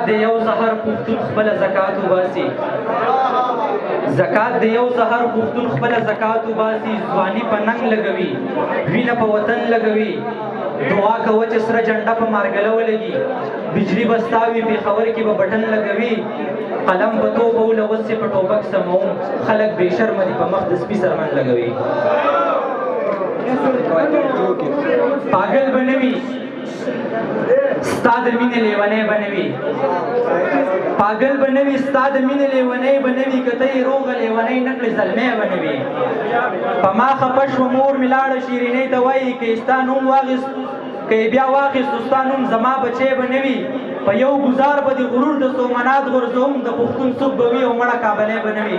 د یو سحر پښتون خپله زکات وباسي زکات د یو سحر پښتون خپله زکات وباسي ځواني په ننګ لګوي وینه په وطن لګوي دعا کوه چې سره جنډه په مارګله ولګي بجلی بستاوي پېښور کې به بټن لګوي قلم په توبه ولوسې په ټوپک سموم خلک بې شرمه دي په مخ د سپي سرمن لګوي پاگل به نه وي ستا د مینې لیونی به نه وي پاگل به نه وي ستا د مینې لیونی به نه وي که ته یې روغه لیونی نه کړې زلمی به نه وي په ما خفه شوه مور مې لاړه شیرینۍ ته وایي که یې ستا نوم واخیست که یې بیا واخیستو ستا نوم زما بچی به نه وي په یو ګزار به د غرور د سومنات غورځوم د پښتون څوک به وي او مړه کابلی به نه وي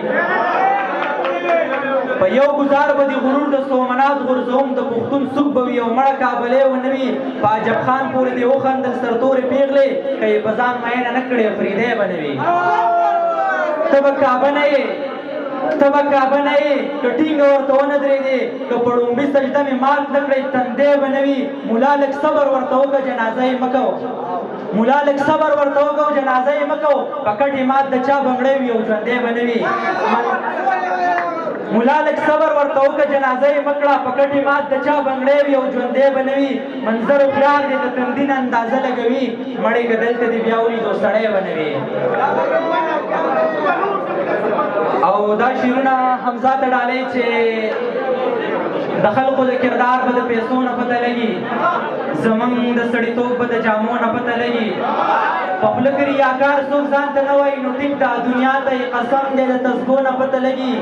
په یو ګزار به د غرور د سومنات غورځوم د پښتون څوک به وي او مړه کابلی ونه وي په عجب خان پورې دې وخندل سرتورې پیغلې که یې په ځان مینه نه کړې فریدی به نه وي ته به کعبه نه یې ته به کعبه نه یې که ټینګه ورته ونه درېدې که په ړومبي سجده مې مات نه کړې تندی به نه وي ملا لږ صبر ورته وکړه جنازه یې مه کوه ملا لږ صبر ورته وکړه جنازه یې مه کوه په کټ یې مات د چا بنګړی وي او ژوندی به نه وي ملا لږ صبر ورته وکړه جنازه یې مه کړه په کټ یې مات د چا بنګړی وي او ژوندی به نه وي منظر هوښیار دی د تندین اندازه لګوي مړی که دلته دې بیا ولیدو سړی به نه وي او دا شعرونه حمزه ته ډالۍ چې د خلقو د کردار به د پیسو نه پته لګي زمونږ د سړیتوب به د جامو نه پته لګي په خوله کې ریاکار څوک ځان ته نه وایي نو ټیک ده دنیا ته یې قسم دی د تسبو نه پته لګي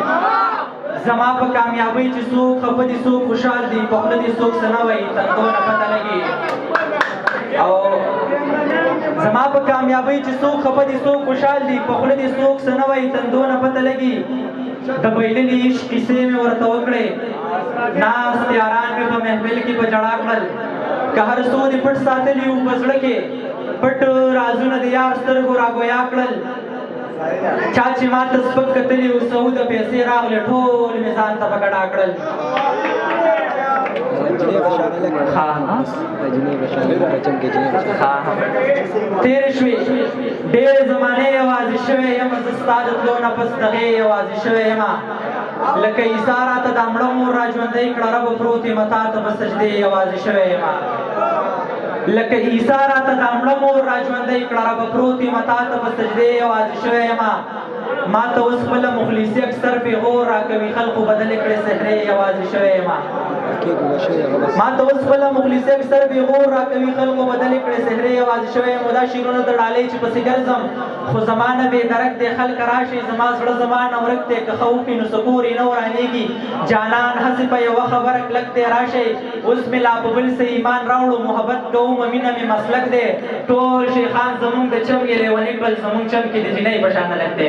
زما په کامیابۍ چې څوک خفه دي څوک خوشحال دي په خوله دې څوک څه نه وایي تندو نه پته لګي او زما په کامیابۍ چې څوک خفه دي څوک خوشحال دي په خوله دې څوک څه نه وایي تندو نه پته لګي د بایللي عشق کیسې مې ورته وکړې ناست یاران مې په محفل کې په ژړا کړل که هر څو دې پټ ساتلي وو په زړه کې پټ رازونه د یار سترګو راګویا کړل چا چې ما ته سپک کتلي وو سعوده پیسې راغلې ټول مې ځان ته په ګډا کړل تېرې شوې ډېرې زمانې یوازې شوی یم زه ستا د تلو نه پس دغې یوازې شوی یم لکه عیسی راته دا مړه مور را ژوندی کړه ربه پروت یم تا ته په سجدې یوازې شوی یم لکه عیسی راته دا مړه مور را ژوندی کړه ربه پروت یم تا ته په سجدې یوازې شوی یم ما ته اوس خپله مخلصي اکثر پیغور راکوي خلقو بدلې کړې سحرې یوازې شوی یم ما ته اوس خپله مخلصي اکثر پیغور راکوي خلقو بدلې کړې سحرې یوازې شوی یم دا شعرونه د ډالۍ چې پسې ګرځم خو زما نه بې درک دی خلک راشئ زما زړه زما نه ورک دی که ښه وکړي نو سکور یې نه ورانېږي جانان هسې په یوه خبره کلک دی راشئ اوس مې لا په بل څه ایمان راوړو محبت کومه مینه مې مسلک دی ټول شیخان زمونږ د چم یې لیوني کړل زمونږ چم کې د جینۍ په شان هلک دی